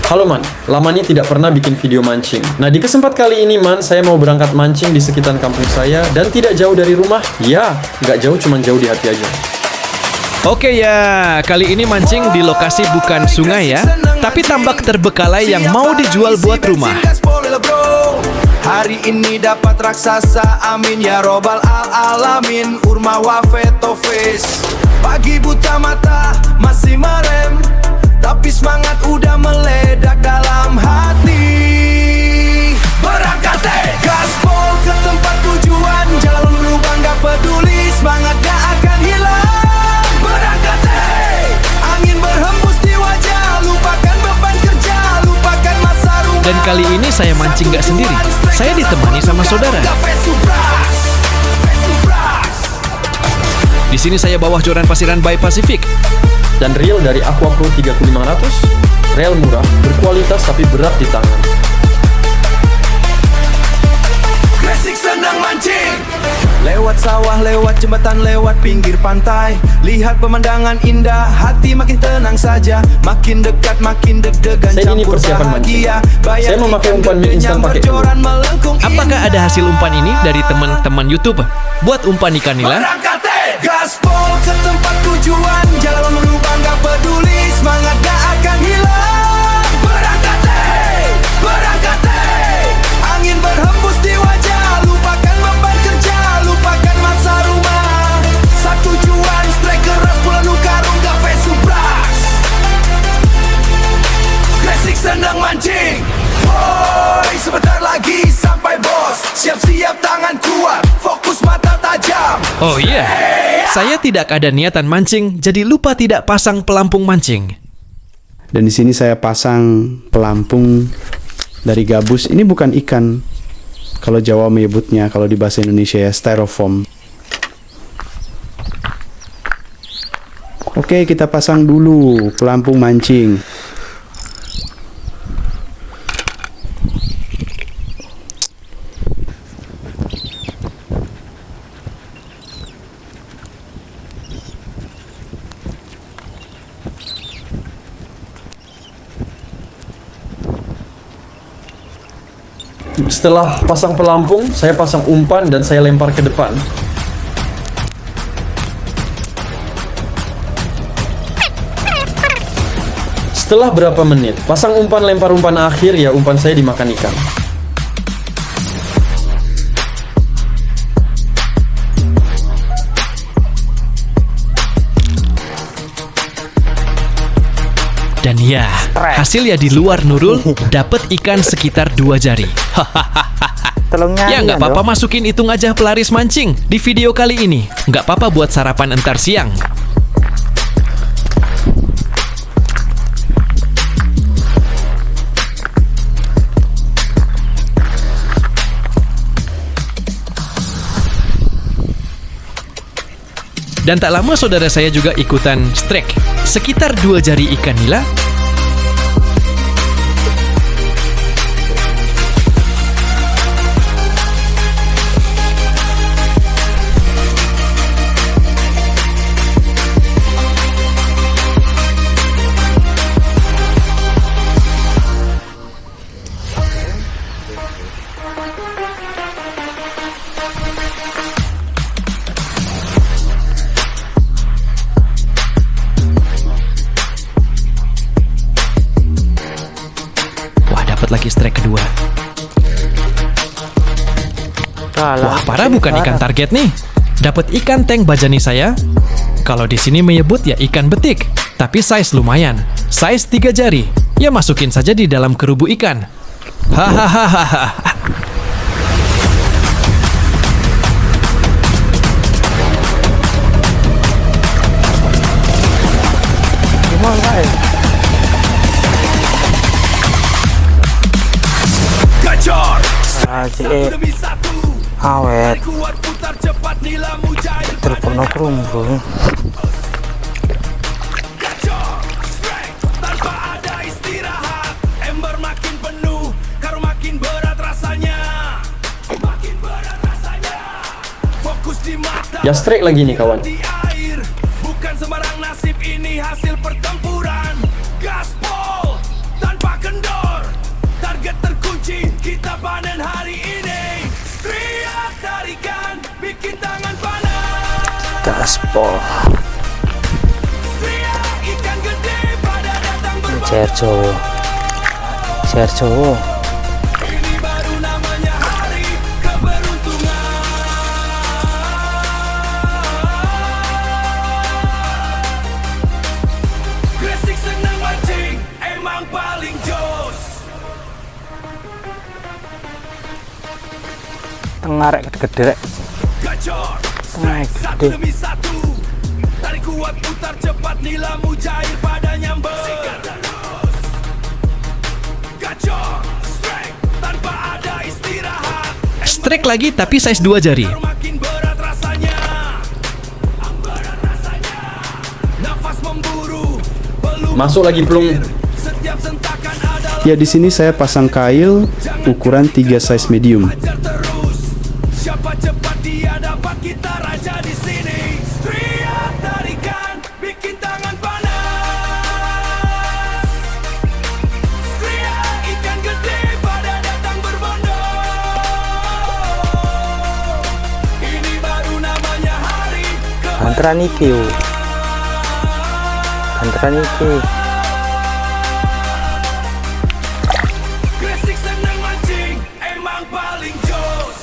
Halo Man, lama nih tidak pernah bikin video mancing. Nah di kesempatan kali ini Man, saya mau berangkat mancing di sekitar kampung saya dan tidak jauh dari rumah. Ya, nggak jauh, cuman jauh di hati aja. Oke ya, kali ini mancing di lokasi bukan sungai ya, tapi tambak terbekalai yang mau dijual buat rumah. Hari ini dapat raksasa, amin ya robbal alamin. Urma wafetofis. Pagi buta mata, masih merem, tapi semangat udah meledak dalam hati. Berangkat gaspol ke tempat tujuan, jalan berubah gak peduli, semangat gak akan hilang. Berangkat angin berhembus di wajah, lupakan beban kerja, lupakan masa rumah. Dan kali ini saya mancing gak sendiri, saya ditemani sama saudara. Di sini saya bawa joran pasiran by Pacific. Dan reel dari Aqua Pro 3500, reel murah, berkualitas tapi berat di tangan. Klasik senang mancing. Lewat sawah, lewat jembatan, lewat pinggir pantai, lihat pemandangan indah, hati makin tenang saja. Makin dekat, makin deg-degan, Saya ini campur persiapan mancing. bahagia. Saya memakai umpan mie instan pakai berjoran melengkung. Apakah ada hasil umpan ini dari teman-teman YouTube? Buat umpan ikan nila? Berangkat gaspol ke tempat tujuan, jalan berubah gak peduli, semangat gak akan hilang. Berangkat angin berhembus di wajah, lupakan beban kerja, lupakan masa rumah. Satu tujuan, strike keras, penuh karung, gape subras. Klasik senang mancing. Boy, sebentar lagi sampai bos. Siap-siap tangan kuat, fokus mata tajam. Oh iya, saya tidak ada niatan mancing, jadi lupa tidak pasang pelampung mancing. Dan di sini saya pasang pelampung dari gabus. Ini bukan ikan, kalau Jawa menyebutnya, kalau di bahasa Indonesia ya styrofoam. Oke, kita pasang dulu pelampung mancing. Setelah pasang pelampung, saya pasang umpan dan saya lempar ke depan. Setelah berapa menit, pasang umpan, lempar umpan akhir, ya umpan saya dimakan ikan. Dan ya, hasil ya di luar Nurul, dapat ikan sekitar 2 jari. Ya nggak apa-apa, masukin hitung aja pelaris mancing di video kali ini. Nggak apa-apa buat sarapan entar siang. Dan tak lama saudara saya juga ikutan strike sekitar 2 jari ikan nila. Lagi strike kedua. Wah, parah bukan ikan target nih. Dapat ikan tank bajani saya. Kalau di sini menyebut ya ikan betik, tapi size lumayan. Size 3 jari. Ya masukin saja di dalam kerubu ikan. Hahaha. Awet telepon kerumbung. Ya strike lagi nih kawan. Bukan sembarang nasib ini hasil pertempuran. Gaspol tanpa kendali. panen hari ini. Teriak tarikan, bikin tangan panas. gaspol Teriak ikan gede pada datang berbondong. share Jowo Ini baru namanya hari keberuntungan. Gresik senang mancing, emang paling jos. tengah rek gede-gede rek. Gacor, Tengah strike satu gede. demi satu. Tarik kuat putar cepat nila mujair pada nyamber. Gacor, strike tanpa ada istirahat. Strike lagi tapi size 2 jari. Makin berat rasanya. Berat rasanya. Nafas memburu, belum Masuk lagi pelung. setiap sentakan adalah Ya di sini saya pasang kail ukuran 3 size medium. ajar terus. Siapa cepat dia dapat, kita raja di sini. Teriak tarikan, bikin tangan panas. Teriak ikan gede pada datang berbondong. Ini baru namanya hari Banteran iki yo. Banteran iki. Gresik senang mancing, emang paling jos.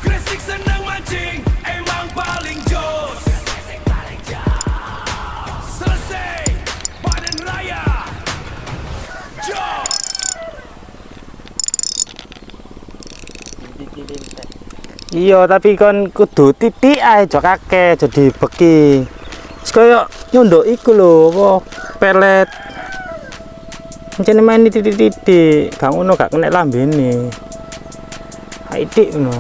Gresik senang mancing, emang paling jos. Selesai, panen raya. Jos. Iya, tapi kon kudu titik ae aja kakek jadi beki. Wis koyo nyondok iku lho, apa pelet. Encene main titik-titik, gak ngono gak kena lambene. Ae dik ngono.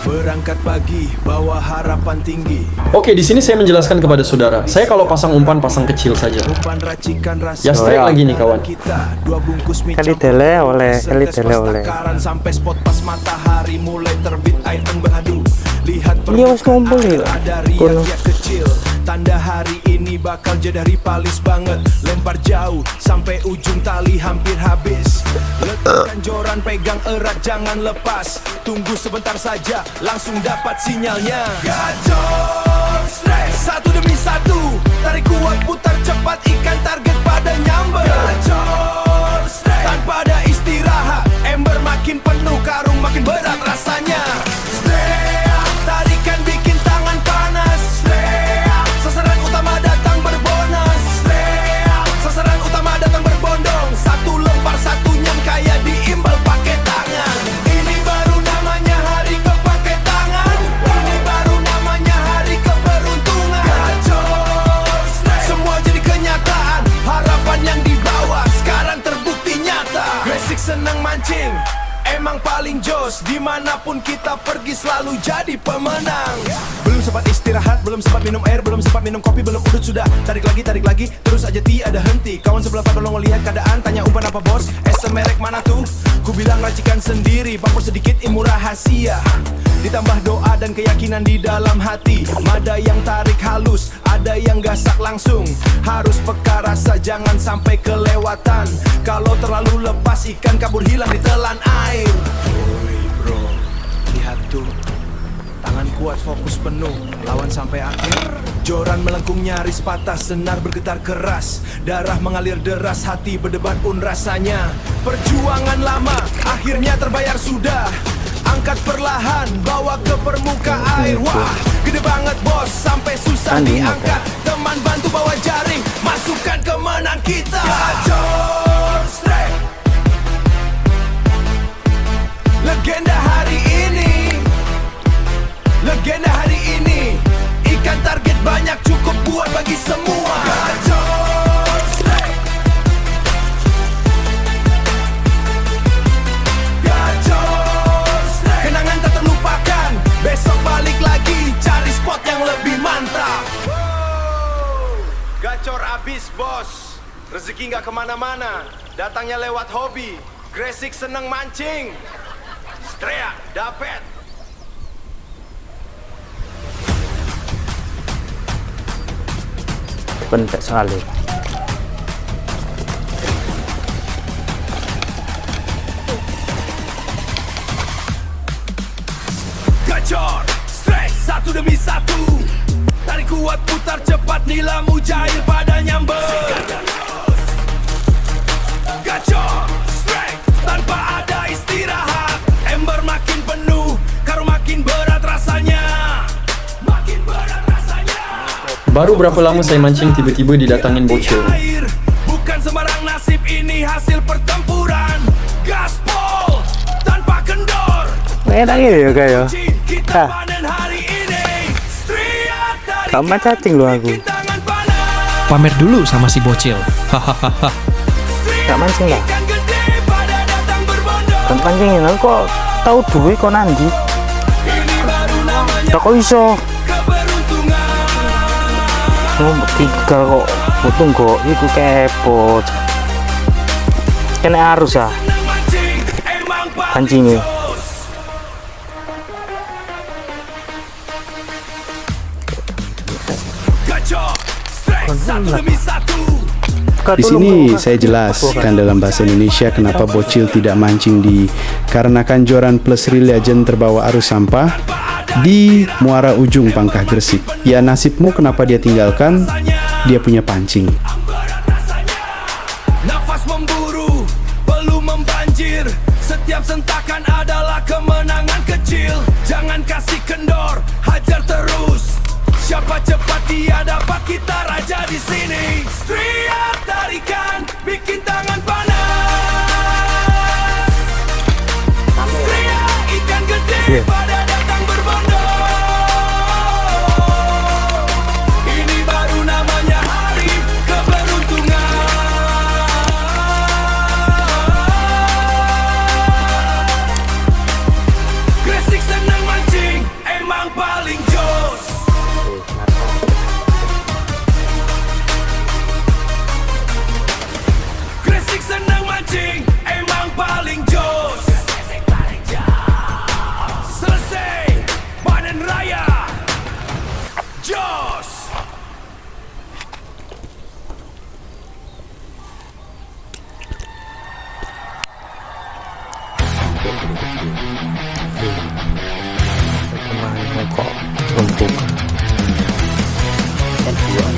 Berangkat pagi, bawa harapan tinggi. Oke, di sini saya menjelaskan kepada saudara. Saya kalau pasang umpan pasang kecil saja. Umpan racikan rasa. Ya strike lagi nih kawan. Kita 2 bungkus mie Kali campur. dele oleh, kali Setes dele pas oleh. takaran sampai spot pas matahari mulai terbit air beradu. Lihat Iya, wis ngumpul ya. ada Kono. riak kecil. Tanda hari ini bakal jadi hari palis banget. Lempar jauh sampai ujung tali hampir habis. Letakkan joran, pegang erat jangan lepas. Tunggu sebentar saja langsung dapat sinyalnya. Gacor, strike satu demi satu. Tarik kuat putar cepat ikan target pada nyamber. Gacor, strike tanpa ada istirahat. Ember makin penuh, karung makin berat rasanya. Strike tarikan bikin tangan panas. Strike sasaran utama datang berbonus. Strike sasaran utama datang berbondong. Satu lempar satu nyam kayak diimbal pakai tangan. Ini baru namanya hari kepakai tangan. Ini baru namanya hari keberuntungan. Gacor, strike semua jadi kenyataan. Harapan yang dibawa sekarang terbukti nyata. Gresik senang mancing, emang paling jos. Dimanapun kita pergi selalu jadi pemenang. Belum sempat istirahat, belum sempat minum air, belum sempat minum kopi, belum udut sudah tarik lagi, terus aja tiada henti. Kawan sebelah pak belum ngelihat keadaan, tanya umpan apa bos, merek mana tuh? Ku bilang racikan sendiri, pampur sedikit ilmu rahasia. Ditambah doa dan keyakinan di dalam hati. Ada yang tarik halus, ada yang gasak langsung. Harus peka rasa, jangan sampai kelewatan. Kalau terlalu lepas, ikan kabur hilang di telan air. Woi bro, lihat tuh. Tangan kuat, fokus penuh, lawan sampai akhir. Joran melengkung nyaris patah, senar bergetar keras. Darah mengalir deras, hati berdebar pun rasanya. Perjuangan lama, akhirnya terbayar sudah. Angkat perlahan, bawa ke permukaan air. Wah, gede banget bos, sampai susah diangkat. Teman bantu bawa jaring, masukkan ke menang kita. Gacor, strike. Legenda hari ini. Legenda hari ini. Ikan target banyak, cukup buat bagi semua. Gacor, strike. Gacor, strike. Kenangan tak terlupakan. Besok balik lagi, cari spot yang lebih mantap. Gacor abis bos. Rezeki nggak kemana-mana, datangnya lewat hobi. Gresik seneng mancing. Strea, dapet. Pentek sekali. Gacor, strike satu demi satu. Tarik kuat putar cepat nilamu cair pada nyamber. Gacor, strike tanpa ada istirahat. Ember makin penuh, karung makin berat rasanya. Makin berat rasanya. Baru berapa lama saya mancing tiba-tiba didatangin bocil. Air, bukan sembarang nasib ini hasil pertempuran. Gaspol tanpa kendor. Enak ya kayak. Kita Ah. panen hari ini. Striat dari Sama cacing lu aku. tangan panas. Pamer dulu sama si bocil. Hahaha. Gak mancing lah. Ikan gede pada datang berbondong. Kan pancingin aku kok tahu duit kok nanti. Ini baru namanya Tak kok iso. keberuntungan. Oh, tiga kok. Untung kok iku kepo. Kena arus ya Senang mancing, emang paling pancingnya. jos. Gacor, strike satu demi satu. Di sini saya jelaskan dalam bahasa Indonesia kenapa bocil tidak mancing dikarenakan joran plus Legend terbawa arus sampah di Muara Ujung Pangkah Gresik. Ya nasibmu kenapa dia tinggalkan? Dia punya pancing. Berat rasanya. Nafas memburu, belum membanjir. Setiap sentakan adalah kemenangan kecil. Jangan kasih kendor, hajar terus. Siapa cepat dia dapat, kita raja di sini. Striat tarikan, bikin tangan panas. Striat ikan gede pada datang berbondong. Ini baru namanya hari keberuntungan. Gresik senang mancing, emang paling jos. Gresik senang mancing, emang paling jos. Selesai, panen raya. Jos. Kemana kok untuk keluar.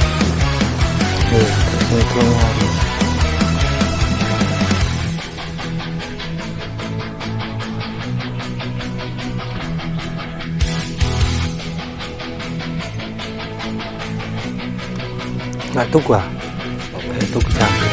Nggak tuh gua itu kecampur.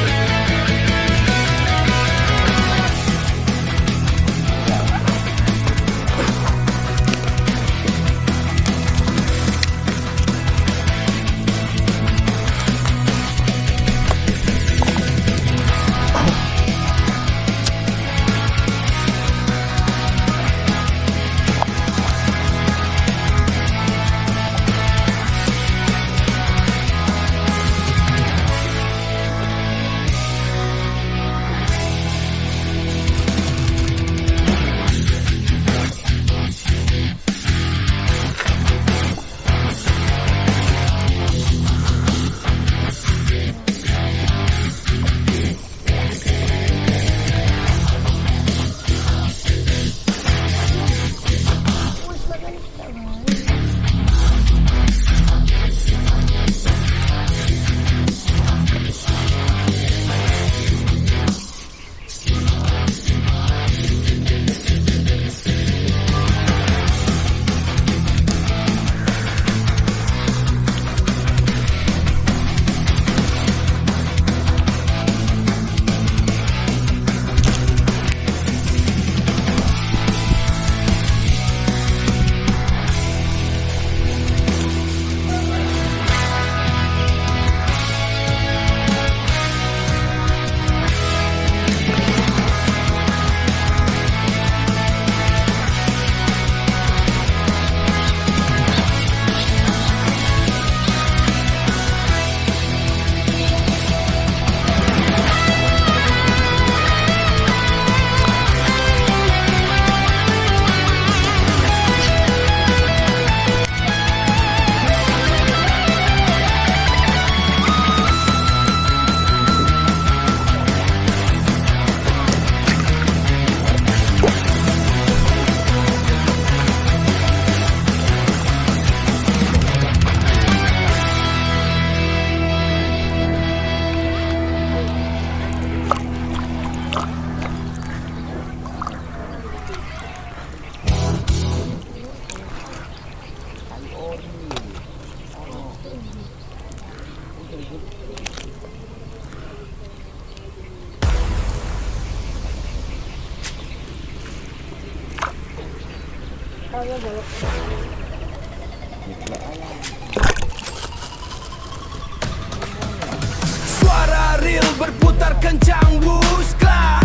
Suara reel berputar kencang, wuskla.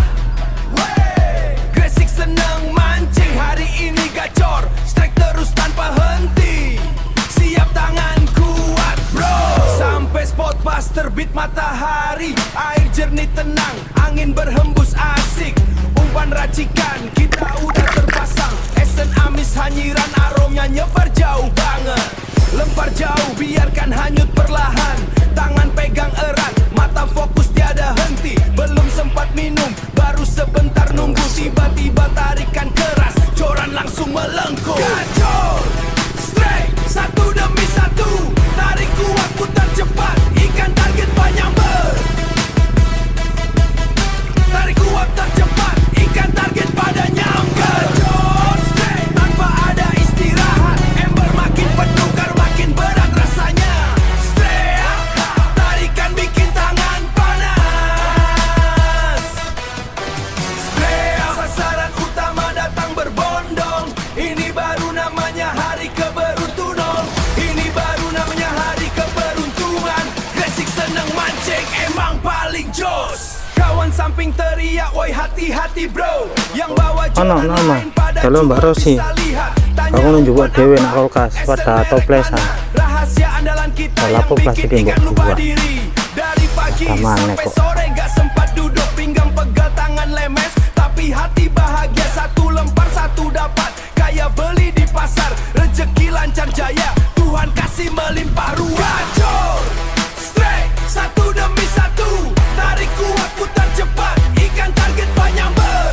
Gresik senang mancing, hari ini gacor, strike terus tanpa henti. Siap tangan kuat bro, sampai spot pas terbit matahari. Air jernih tenang, angin berhembus asik. Umpan racikan, kita udah terpasang. Esen amis hanyiran, aromnya nyebar jauh banget. Lempar jauh, biarkan hanyut perlahan. Tangan pegang erat, mata fokus tiada henti. Belum sempat minum, baru sebentar nunggu. Tiba-tiba tarikan keras, joran langsung melengkung. Gacor, strike, satu demi satu. Tarik kuat, putar cepat, ikan target banyak ber. Tarik kuat tercepat, ikan target pada nyamber. Gacor, strike, tanpa ada istirahat. Ember makin penuh, kar makin berat rasanya. Strike, tarikan bikin tangan panas. Strike, sasaran utama datang berbondong. Ini baru namanya hari keberuntungan. Ini baru namanya hari keberuntungan. Gresik seneng mancing, emang paling jos. Kawan samping teriak, woi hati-hati bro. Yang bawa joran lain pada Halo Mbak Rosi, aku nunjuk buat dewe nak kulkas pada toplesan. Rahasia andalan kita yang Lapo plastik bikin ikan yang lupa buat. diri. Dari pagi Tamane sampai kok. sore gak sempat duduk, pinggang pegal tangan lemes. Tapi hati bahagia, satu lempar satu dapat. Kayak beli di pasar, rezeki lancar jaya. Tuhan kasih melimpah ruah. Gacor, strike, satu demi satu. Tarik kuat, putar cepat, ikan target banyak ber.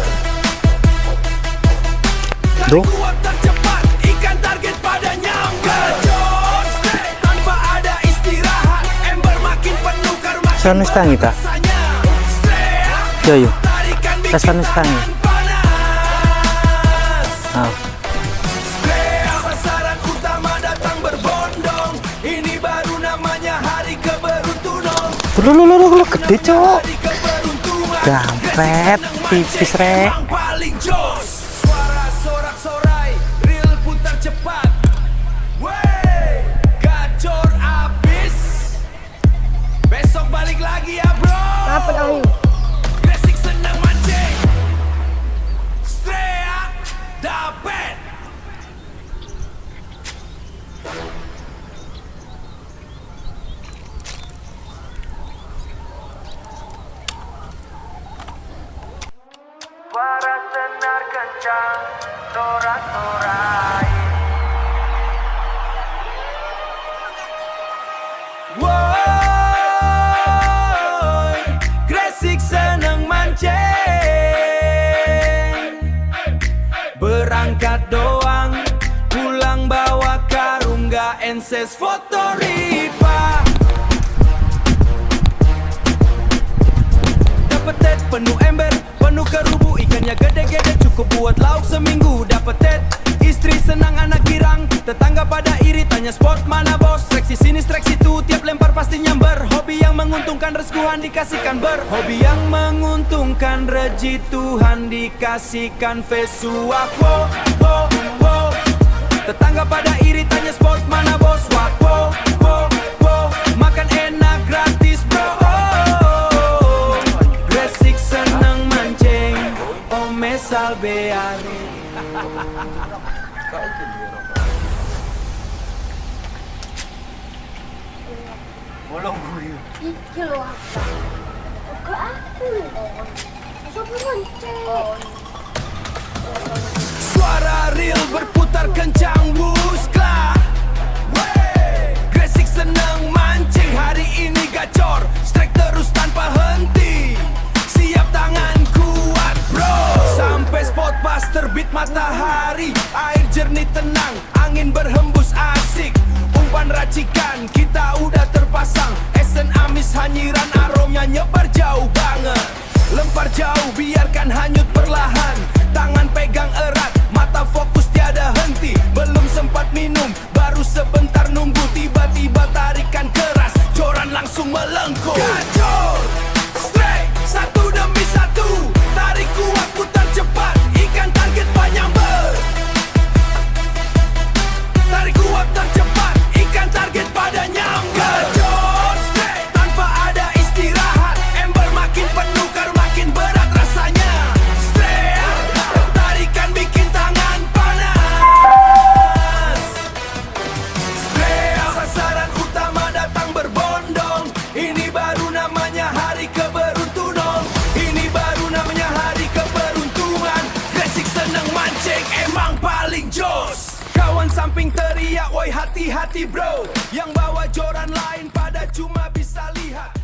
Tarik kuat tercepat, ikan target pada nyamber. Gacor, strike, tanpa ada istirahat. Ember makin penuh, kar makin Sana stang kita. rasanya. Strike, Yo yo, tarikan bikin Sana stang. tangan panas. Ah, Sasaran utama datang berbondong. Ini baru namanya hari keberuntungan. lu gede cok. Hari keberuntungan. Gampret, tipis rek. Emang paling jos. Suara sorak-sorai, reel putar cepat. Wey, gacor abis. Besok balik lagi ya bro. Dapat ayu. Gresik senang mancing. Strea dapet. Suara senar kencang, sorak-sorai. Woi, Gresik seneng mancing. Berangkat doang, pulang bawa karung, gak enses foto ripa. Dapet tet penuh ember, penuh kerubu, ikannya gede-gede cukup buat lauk seminggu. Dapet tet, istri senang anak girang, tetangga pada iri tanya spot mana bos. Strek sini strek situ, tiap lempar pasti nyamber. Hobi yang menguntungkan rezeki Tuhan dikasihkan ber. Hobi yang menguntungkan rezeki Tuhan dikasihkan fesuak. Wo, wo, wo. Tetangga pada iri tanya spot mana bos. Wak, wo, wo, wo. Makan enak gratis bro. Gresik seneng mancing, ome salbeari. Iki loh apa? Kok aku loh? Siapa mancing? Suara reel berputar kencang, wuskla. Gresik seneng mancing, hari ini gacor, strike terus tanpa henti. Siap tangan kuat bro, sampai spot pas terbit matahari. Air jernih tenang, angin berhembus asik. Umpan racikan, kita udah terpasang. Esen amis hanyiran, aromnya nyebar jauh banget. Lempar jauh, biarkan hanyut perlahan. Tangan pegang erat, mata fokus tiada henti. Belum sempat minum, baru sebentar nunggu. Tiba-tiba tarikan keras, joran langsung melengkung. Gacor, strike, satu demi satu. Tarik kuat, putar cepat, ikan target banyak ber. teriak, woi hati-hati bro. Yang bawa joran lain pada cuma bisa lihat.